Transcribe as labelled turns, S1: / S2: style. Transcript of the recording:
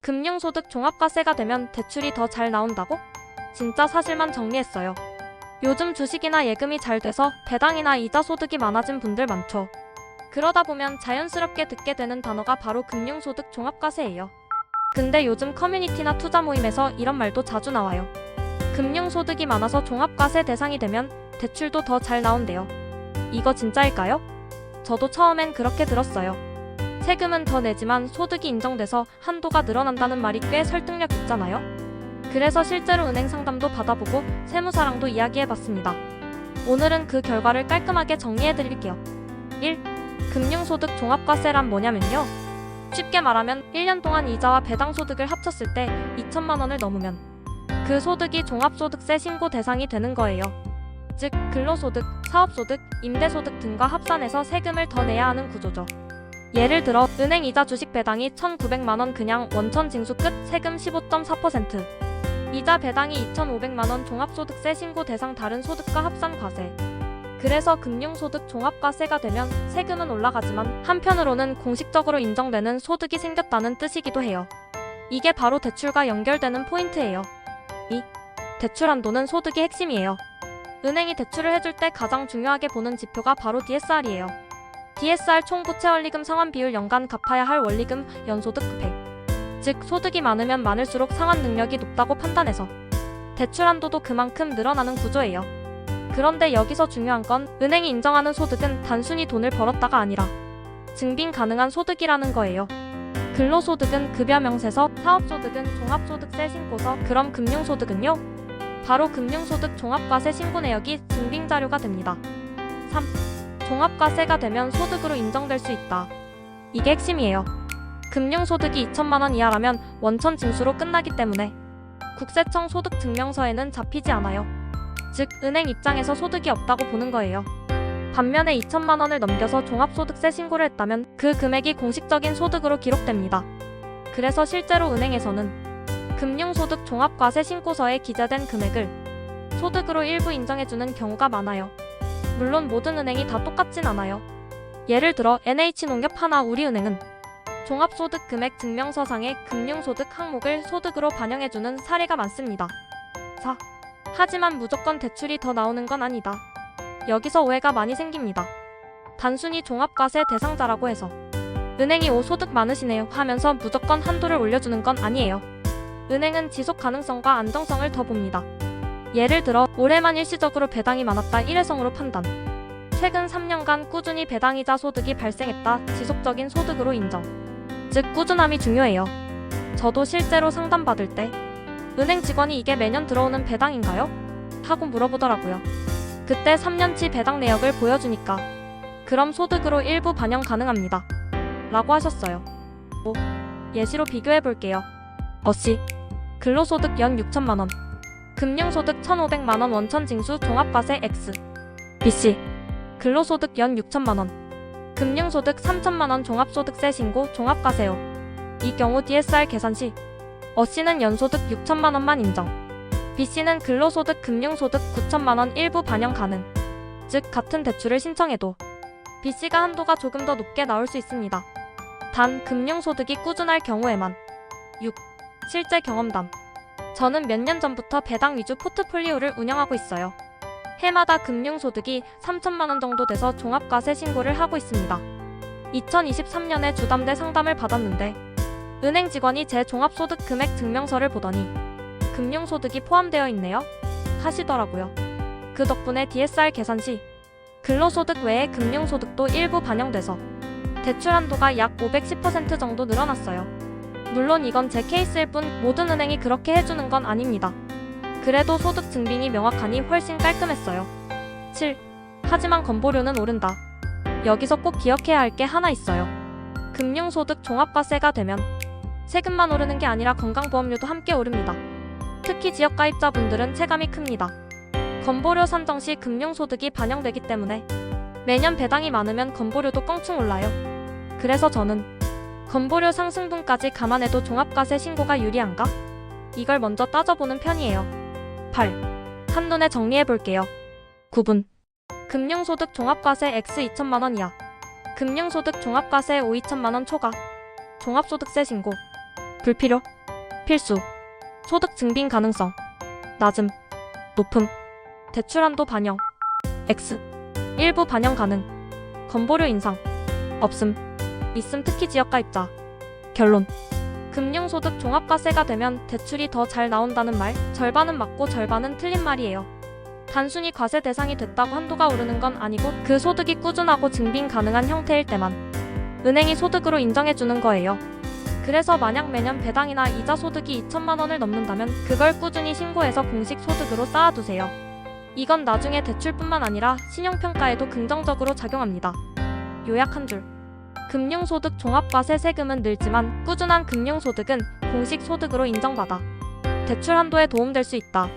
S1: 금융소득 종합과세가 되면 대출이 더 잘 나온다고? 진짜 사실만 정리했어요. 요즘 주식이나 예금이 잘 돼서 배당이나 이자 소득이 많아진 분들 많죠. 그러다 보면 자연스럽게 듣게 되는 단어가 바로 금융소득 종합과세예요. 근데 요즘 커뮤니티나 투자 모임에서 이런 말도 자주 나와요. 금융소득이 많아서 종합과세 대상이 되면 대출도 더 잘 나온대요. 이거 진짜일까요? 저도 처음엔 그렇게 들었어요. 세금은 더 내지만 소득이 인정돼서 한도가 늘어난다는 말이 꽤 설득력 있잖아요. 그래서 실제로 은행 상담도 받아보고 세무사랑도 이야기해봤습니다. 오늘은 그 결과를 깔끔하게 정리해드릴게요. 1. 금융소득 종합과세란 뭐냐면요. 쉽게 말하면 1년 동안 이자와 배당 소득을 합쳤을 때 2천만 원을 넘으면 그 소득이 종합소득세 신고 대상이 되는 거예요. 즉 근로소득, 사업소득, 임대소득 등과 합산해서 세금을 더 내야 하는 구조죠. 예를 들어 은행 이자 주식 배당이 1,900만 원 그냥 원천 징수 끝 세금 15.4%, 이자 배당이 2,500만 원 종합소득세 신고 대상 다른 소득과 합산 과세. 그래서 금융소득 종합과세가 되면 세금은 올라가지만 한편으로는 공식적으로 인정되는 소득이 생겼다는 뜻이기도 해요. 이게 바로 대출과 연결되는 포인트예요. 2. 대출 한도는 소득의 핵심이에요. 은행이 대출을 해줄 때 가장 중요하게 보는 지표가 바로 DSR이에요. DSR 총 부채 원리금 상환 비율 연간 갚아야 할 원리금 연소득 100. 즉 소득이 많으면 많을수록 상환 능력이 높다고 판단해서 대출 한도도 그만큼 늘어나는 구조예요. 그런데 여기서 중요한 건 은행이 인정하는 소득은 단순히 돈을 벌었다가 아니라 증빙 가능한 소득이라는 거예요. 근로소득은 급여 명세서, 사업소득은 종합소득세 신고서, 그럼 금융소득은요? 바로 금융소득 종합과세 신고 내역이 증빙 자료가 됩니다. 3. 종합과세가 되면 소득으로 인정될 수 있다. 이게 핵심이에요. 금융소득이 2천만 원 이하라면 원천 징수로 끝나기 때문에 국세청 소득증명서에는 잡히지 않아요. 즉 은행 입장에서 소득이 없다고 보는 거예요. 반면에 2천만 원을 넘겨서 종합소득세 신고를 했다면 그 금액이 공식적인 소득으로 기록됩니다. 그래서 실제로 은행에서는 금융소득 종합과세 신고서에 기재된 금액을 소득으로 일부 인정해주는 경우가 많아요. 물론 모든 은행이 다 똑같진 않아요. 예를 들어 NH농협 하나우리은행은 종합소득 금액 증명서상의 금융소득 항목을 소득으로 반영해주는 사례가 많습니다. 4. 하지만 무조건 대출이 더 나오는 건 아니다. 여기서 오해가 많이 생깁니다. 단순히 종합과세 대상자라고 해서 은행이 오 소득 많으시네요 하면서 무조건 한도를 올려주는 건 아니에요. 은행은 지속 가능성과 안정성을 더 봅니다. 예를 들어 올해만 일시적으로 배당이 많았다 일회성으로 판단, 최근 3년간 꾸준히 배당이자 소득이 발생했다 지속적인 소득으로 인정. 즉 꾸준함이 중요해요. 저도 실제로 상담받을 때 은행 직원이 이게 매년 들어오는 배당인가요? 하고 물어보더라고요. 그때 3년치 배당 내역을 보여주니까 그럼 소득으로 일부 반영 가능합니다 라고 하셨어요. 예시로 비교해볼게요. 어씨 근로소득 연 6천만 원, 금융소득 1,500만 원 원천 징수 종합과세 X. B씨 근로소득 연 6천만 원, 금융소득 3천만 원 종합소득세 신고 종합과세요. 이 경우 DSR 계산 시 어씨는 연소득 6천만 원만 인정, B씨는 근로소득 금융소득 9천만 원 일부 반영 가능. 즉 같은 대출을 신청해도 B씨가 한도가 조금 더 높게 나올 수 있습니다. 단 금융소득이 꾸준할 경우에만. 6. 실제 경험담. 저는 몇 년 전부터 배당 위주 포트폴리오를 운영하고 있어요. 해마다 금융소득이 3천만 원 정도 돼서 종합과세 신고를 하고 있습니다. 2023년에 주담대 상담을 받았는데 은행 직원이 제 종합소득 금액 증명서를 보더니 금융소득이 포함되어 있네요 하시더라고요. 그 덕분에 DSR 계산 시 근로소득 외에 금융소득도 일부 반영돼서 대출 한도가 약 510% 정도 늘어났어요. 물론 이건 제 케이스일 뿐 모든 은행이 그렇게 해주는 건 아닙니다. 그래도 소득 증빙이 명확하니 훨씬 깔끔했어요. 7. 하지만 건보료는 오른다. 여기서 꼭 기억해야 할 게 하나 있어요. 금융소득 종합과세가 되면 세금만 오르는 게 아니라 건강보험료도 함께 오릅니다. 특히 지역가입자분들은 체감이 큽니다. 건보료 산정 시 금융소득이 반영되기 때문에 매년 배당이 많으면 건보료도 껑충 올라요. 그래서 저는 건보료 상승분까지 감안해도 종합과세 신고가 유리한가? 이걸 먼저 따져보는 편이에요. 8. 한눈에 정리해볼게요. 9분. 금융소득 종합과세 X 2천만 원 이하, 금융소득 종합과세 5 2천만 원 초과, 종합소득세 신고. 불필요, 필수, 소득 증빙 가능성, 낮음, 높음, 대출 한도 반영, X, 일부 반영 가능, 건보료 인상, 없음, 있음 특히 지역가입자. 결론. 금융소득 종합과세가 되면 대출이 더 잘 나온다는 말, 절반은 맞고 절반은 틀린 말이에요. 단순히 과세 대상이 됐다고 한도가 오르는 건 아니고 그 소득이 꾸준하고 증빙 가능한 형태일 때만 은행이 소득으로 인정해주는 거예요. 그래서 만약 매년 배당이나 이자 소득이 2천만 원을 넘는다면 그걸 꾸준히 신고해서 공식 소득으로 쌓아두세요. 이건 나중에 대출뿐만 아니라 신용평가에도 긍정적으로 작용합니다. 요약 한 줄. 금융소득 종합과세 세금은 늘지만 꾸준한 금융소득은 공식 소득으로 인정받아 대출 한도에 도움될 수 있다.